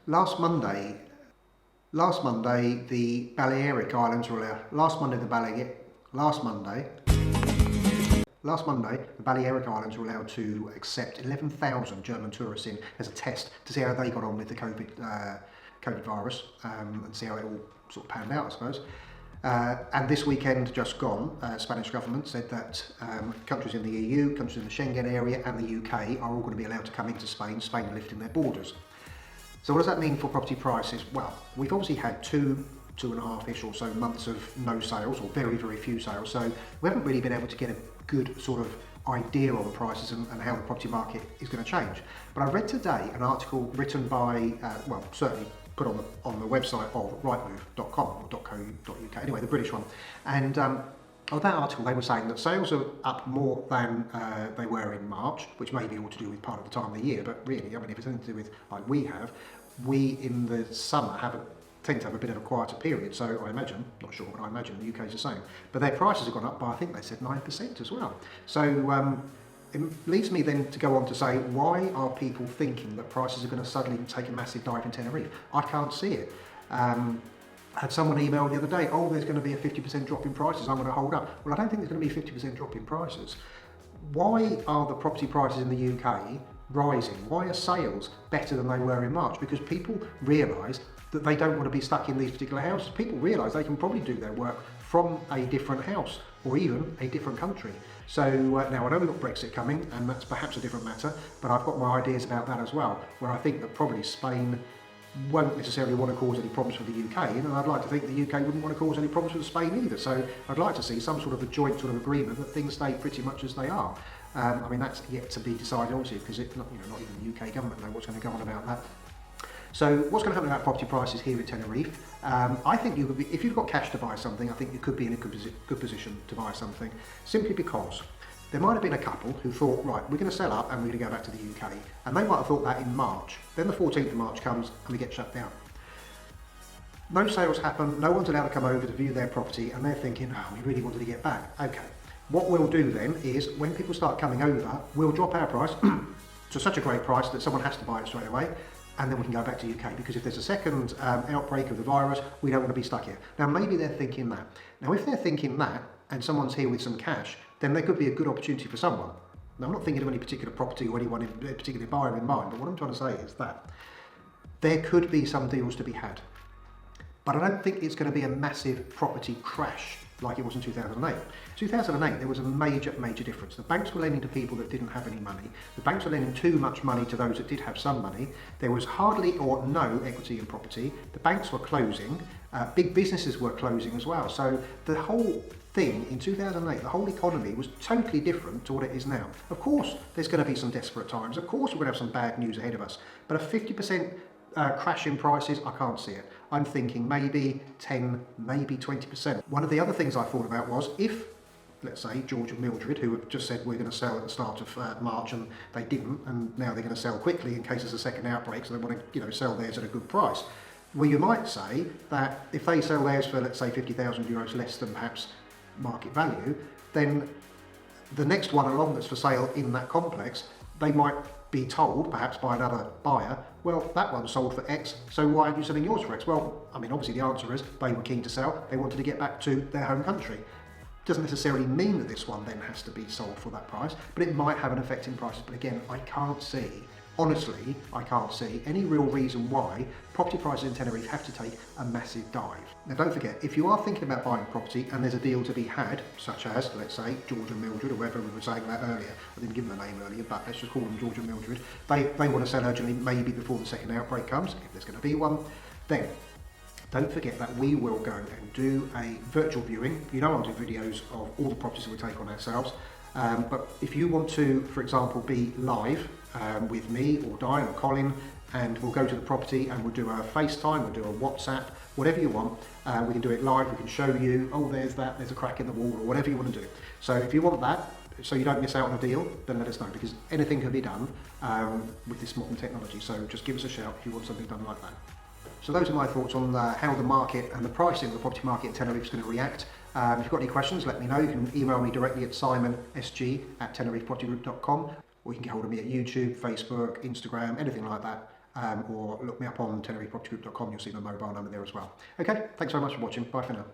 Last Monday, the Balearic Islands were allowed. Last Monday, the Balearic Islands were allowed to accept 11,000 German tourists in as a test to see how they got on with the COVID virus and see how it all sort of panned out, I suppose. And this weekend just gone, Spanish government said that countries in the EU, countries in the Schengen area and the UK are all going to be allowed to come into Spain. Spain are lifting their borders. So what does that mean for property prices? Well, we've obviously had two and a half-ish or so months of no sales, or very, very few sales. So we haven't really been able to get a good sort of idea on the prices and how the property market is going to change. But I read today an article written by, well, certainly put on the website of rightmove.com or .co.uk, anyway, the British one. And on that article, they were saying that sales are up more than they were in March, which may be all to do with part of the time of the year, but really, I mean, if it's anything to do with, like we in the summer tend to have a bit of a quieter period, so I imagine, not sure, but I imagine the UK is the same. But their prices have gone up by, I think they said 9% as well. So it leads me then to go on to say, why are people thinking that prices are going to suddenly take a massive dive in Tenerife? I can't see it. I had someone email the other day, oh, there's going to be a 50% drop in prices, I'm going to hold up. Well, I don't think there's going to be a 50% drop in prices. Why are the property prices in the UK rising? Why are sales better than they were in March? Because people realise that they don't want to be stuck in these particular houses. People realise they can probably do their work from a different house or even a different country. So now I know we've got Brexit coming, and that's perhaps a different matter, but I've got my ideas about that as well, where I think that probably Spain won't necessarily want to cause any problems for the UK, and I'd like to think the UK wouldn't want to cause any problems with Spain either. So I'd like to see some sort of a joint sort of agreement that things stay pretty much as they are. I mean, that's yet to be decided, obviously, because not even the UK government know what's going to go on about that. So what's going to happen about property prices here in Tenerife? I think you could be, if you've got cash to buy something, I think you could be in a good position to buy something, simply because there might have been a couple who thought, right, we're going to sell up and we're going to go back to the UK. And they might have thought that in March. Then the 14th of March comes and we get shut down. No sales happen, no one's allowed to come over to view their property, and they're thinking, oh, we really wanted to get back. Okay, what we'll do then is, when people start coming over, we'll drop our price to such a great price that someone has to buy it straight away, and then we can go back to UK, because if there's a second outbreak of the virus, we don't want to be stuck here. Now, maybe they're thinking that. Now, if they're thinking that, and someone's here with some cash, then there could be a good opportunity for someone. Now, I'm not thinking of any particular property or anyone in particular buyer in mind, but what I'm trying to say is that there could be some deals to be had. But I don't think it's going to be a massive property crash like it was in 2008. 2008, there was a major difference. The banks were lending to people that didn't have any money. The banks were lending too much money to those that did have some money. There was hardly or no equity in property. The banks were closing. Big businesses were closing as well. So the whole thing in 2008, the whole economy was totally different to what it is now. Of course, there's going to be some desperate times. Of course, we're going to have some bad news ahead of us. But a 50% crash in prices, I can't see it. I'm thinking maybe 10, maybe 20%. One of the other things I thought about was, if, let's say, George and Mildred, who have just said we're going to sell at the start of March, and they didn't, and now they're going to sell quickly in case there's a second outbreak, so they want to sell theirs at a good price. Well, you might say that if they sell theirs for, let's say, €50,000 less than perhaps market value, then the next one along that's for sale in that complex, they might be told, perhaps by another buyer, well, that one sold for X, so why aren't you selling yours for X? Well, I mean, obviously the answer is they were keen to sell, they wanted to get back to their home country. Doesn't necessarily mean that this one then has to be sold for that price, but it might have an effect in prices. But again, I can't see, honestly, I can't see any real reason why property prices in Tenerife have to take a massive dive. Now, don't forget, if you are thinking about buying property and there's a deal to be had, such as, let's say, George and Mildred, or whoever we were saying that earlier, I didn't give them a name earlier, but let's just call them George and Mildred, they want to sell urgently, maybe before the second outbreak comes, if there's going to be one, then don't forget that we will go and do a virtual viewing. You know, I'll do videos of all the properties that we take on ourselves. But if you want to, for example, be live with me or Diane or Colin, and we'll go to the property and we'll do a FaceTime, we'll do a WhatsApp, whatever you want. We can do it live, we can show you, oh, there's a crack in the wall, or whatever you want to do. So if you want that, so you don't miss out on a deal, then let us know, because anything can be done with this modern technology. So just give us a shout if you want something done like that. So those are my thoughts on how the market and the pricing of the property market in Tenerife is going to react. If you've got any questions, let me know. You can email me directly at simonsg@tenerifepropertygroup.com, or you can get hold of me at YouTube, Facebook, Instagram, anything like that. or look me up on tenerifepropertygroup.com. You'll see my mobile number there as well. Okay, thanks very much for watching. Bye for now.